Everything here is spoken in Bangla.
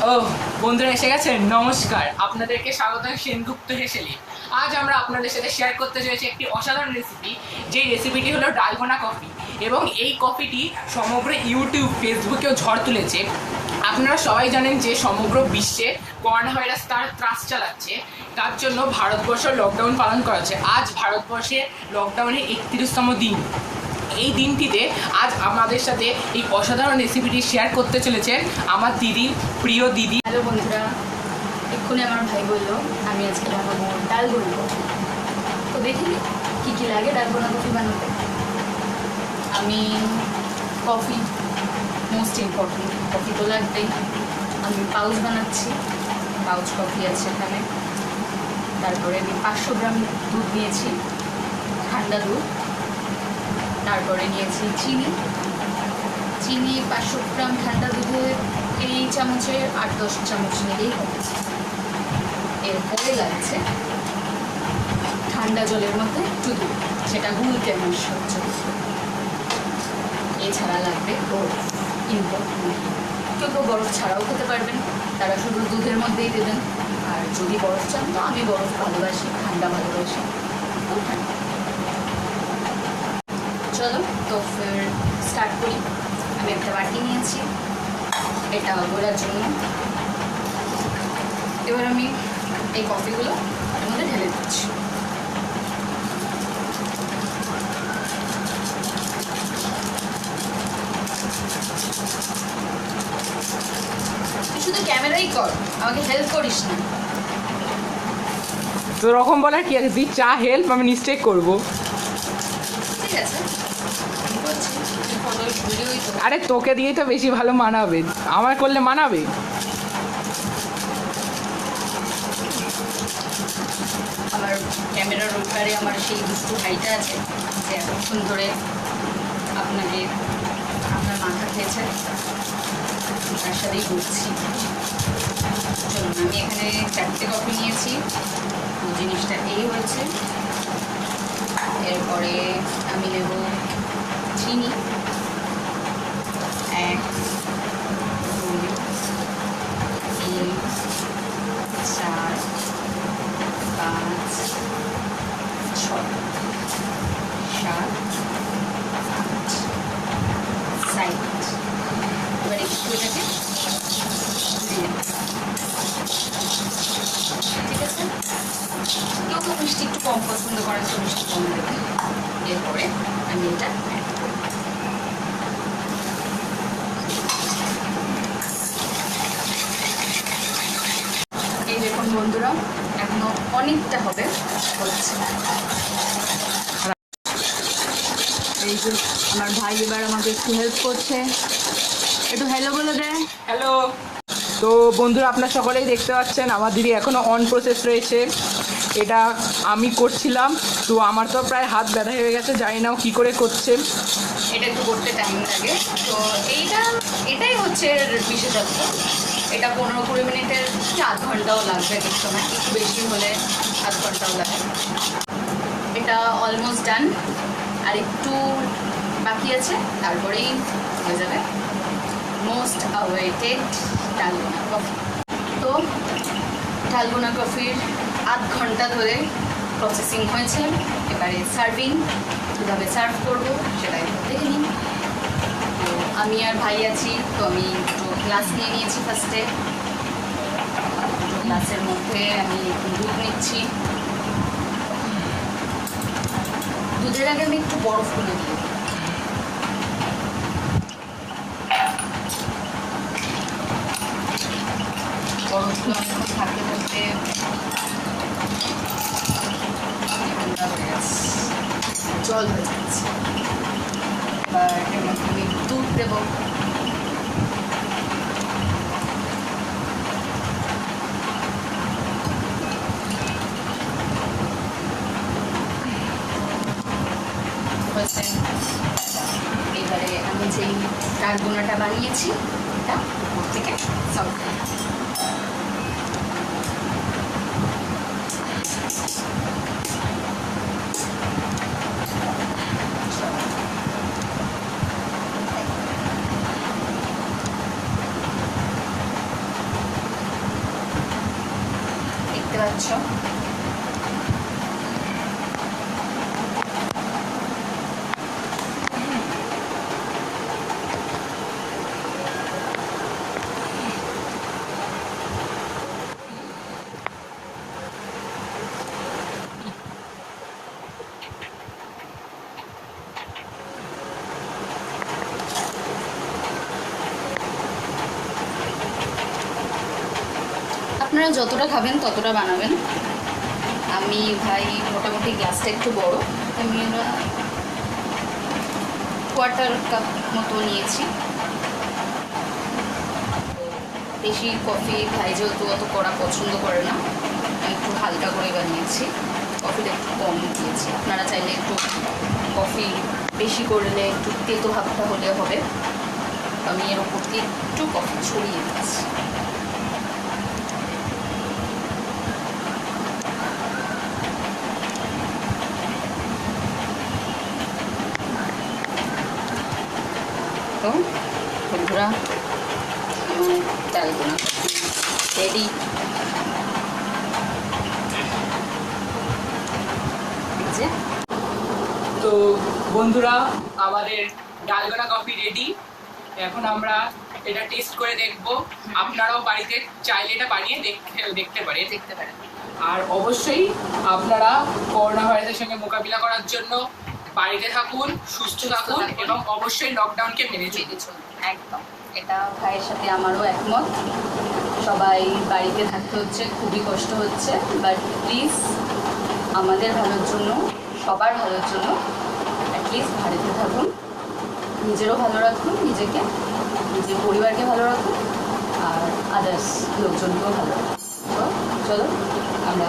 ও বন্ধুরা এসে গেছেন, নমস্কার। আপনাদেরকে স্বাগত সেনগুপ্ত হেসেলি। আজ আমরা আপনাদের সাথে শেয়ার করতে চলেছি একটি অসাধারণ রেসিপি। যেই রেসিপিটি হলো ডালগোনা কফি, এবং এই কফিটি সমগ্র ইউটিউব ফেসবুকেও ঝড় তুলেছে। আপনারা সবাই জানেন যে সমগ্র বিশ্বে করোনা ভাইরাস তার ত্রাস চালাচ্ছে, তার জন্য ভারতবর্ষ লকডাউন পালন করা হচ্ছে। আজ ভারতবর্ষে লকডাউনের 31তম দিন। এই দিনটিতে আজ আমাদের সাথে এই অসাধারণ রেসিপিটি শেয়ার করতে চলেছে আমার দিদি, প্রিয় দিদি। হ্যালো বন্ধুরা, এক্ষুনি আমার ভাই বললো আমি আজকে বানাবো ডালগোনা কফি। তো দেখি কী কী লাগে ডালগোনা কফি বানাতে। আমি কফি মোস্ট ইম্পর্টেন্ট, কফি তো লাগবেই। আমি পাউচ বানাচ্ছি, পাউচ কফি আছে এখানে। তারপরে আমি 500 গ্রাম দুধ নিয়েছি, ঠান্ডা দুধ। তারপরে নিয়েছি চিনি 500 গ্রাম ঠান্ডা দুধে এই চামচে 8-10 চামচ নিলেই হবে। এরপরে লাগছে ঠান্ডা জলের মধ্যে একটু দুধ, সেটা গুলতে আমার সাহায্য করবে। এছাড়া লাগবে বরফ, ইম্পর্টেন্ট। কেউ কেউ বরফ ছাড়াও খেতে পারবেন, তারা শুধু দুধের মধ্যেই দেবেন। আর যদি বরফ চান তো আমি বরফ ভালোবাসি, ঠান্ডা ভালোবাসি, তো ঠান্ডা। চলো তো ফের স্টার্ট করি। আমি একটা বাটি নিয়েছি, এটা গোলার জন্য। এবার আমি এই কফিগুলো এর মধ্যে ঢেলে দিচ্ছি। তুই শুধু ক্যামেরাই কর, আমাকে হেল্প করিস না। তো রকম বলার কি আছে, তুই চা হেল্প, আমি নিশ্চয়ই করবো। ঠিক আছে, আরে তোকে দিয়েই তো বেশি ভালো মানাবে, আমার করলে মানাবে? আমার ক্যামেরার উপরে আমার সেই দুষ্টু ভাইটা আছে যে এতক্ষণ ধরে আপনার মাথা খেয়েছে, তার সাথেই বলছি। চলুন, আমি এখানে 4টে কফি নিয়েছি, জিনিসটা এই হয়েছে। এরপরে আমি নেব চিনি, 1, 2, 3, 4, 5, 6, 7, 8, 7। এবার একটু এটাকে দিয়ে দেব। ঠিক আছে, কেউ কেউ মিষ্টি একটু কম পছন্দ করেন তো মিষ্টি কম দেবে। এরপরে আমি এটা অ্যাড করব। এই দেখুন বন্ধুরা, এখনো অনেকটা হবে, হচ্ছে। এই যে আমার ভাই এবার আমাকে একটু হেল্প করছে, একটু হ্যালো বলে দেয়। হ্যালো। তো বন্ধুরা, আপনারা সকলেই দেখতে পাচ্ছেন আমার দিদি এখনও অন প্রসেস রয়েছে। এটা আমি করছিলাম, তো আমার তো প্রায় হাত ব্যথা হয়ে গেছে, জানি না ও কী করে করছে। এটা একটু করতে টাইম লাগে। তো এটাই হচ্ছে বিশেষত্ব। এটা 15-20 মিনিটের কি আধ ঘন্টাও লাগবে, এক সময় একটু বেশি হলে আধ ঘন্টাও লাগে। এটা অলমোস্ট ডান, আর একটু বাকি আছে, তারপরেই হয়ে যাবে মোস্ট অ্যাওয়েটেড ডালগোনা কফি। তো ডালগোনা কফির আধ ঘন্টা ধরে প্রসেসিং হয়েছে। এবারে সার্ভিং, কীভাবে সার্ভ করবো সেটাই দেখে নিন। তো আমি আর ভাই আছি, তো আমি দুটো গ্লাস নিয়ে নিয়েছি। ফার্স্টে দুটো গ্লাসের মধ্যে আমি দুধ নিচ্ছি। দুধের আগে আমি একটু বরফ গুলে দিই। বরফগুলো অনেকক্ষণ থাকতে থাকতে ঠান্ডা হয়ে যাচ্ছে, জল হয়ে যাচ্ছে। এবার এর মধ্যে আমি দুধ দেবো। এবারে আমি যেই ডালগোনাটা বানিয়েছি এটা উপর থেকে সার্ভ করব। পাচ্ছ। আপনারা যতটা খাবেন ততটা বানাবেন। আমি ভাই মোটামুটি গ্লাসটা একটু বড়, আমি কোয়ার্টার কাপ মতো নিয়েছি। বেশি কফি ভাই যেহেতু অত করা পছন্দ করে না, আমি একটু হালকা করে বানিয়েছি, কফিটা একটু কম দিয়েছি। আপনারা চাইলে একটু কফি বেশি করলে একটু তেতো ভাবটা হলে হবে। আমি এর উপর দিয়ে একটু কফি ছড়িয়ে দিচ্ছি। তো বন্ধুরা, আমার ডালগোনা রেডি। তো বন্ধুরা, আমাদের ডালগোনা কফি রেডি। এখন আমরা এটা টেস্ট করে দেখব। আপনারাও বাড়িতে চাইলে এটা বানিয়ে দেখতে পারেন। আর অবশ্যই আপনারা করোনা ভাইরাসের সঙ্গে মোকাবিলা করার জন্য বাড়িতে থাকুন, সুস্থ থাকুন এবং অবশ্যই লকডাউনকে মেনে চলুন। একদম, এটা ভাইয়ের সাথে আমারও একমত। সবাই বাড়িতে থাকতে হচ্ছে, খুবই কষ্ট হচ্ছে, বাট প্লিজ আমাদের ভালোর জন্য, সবার ভালোর জন্য অ্যাটলিস্ট বাড়িতে থাকুন। নিজেরও ভালো রাখুন, নিজেকে, নিজের পরিবারকে ভালো রাখুন, আর আদার্স লোকজনকেও ভালো রাখুন। তো চলো আমরা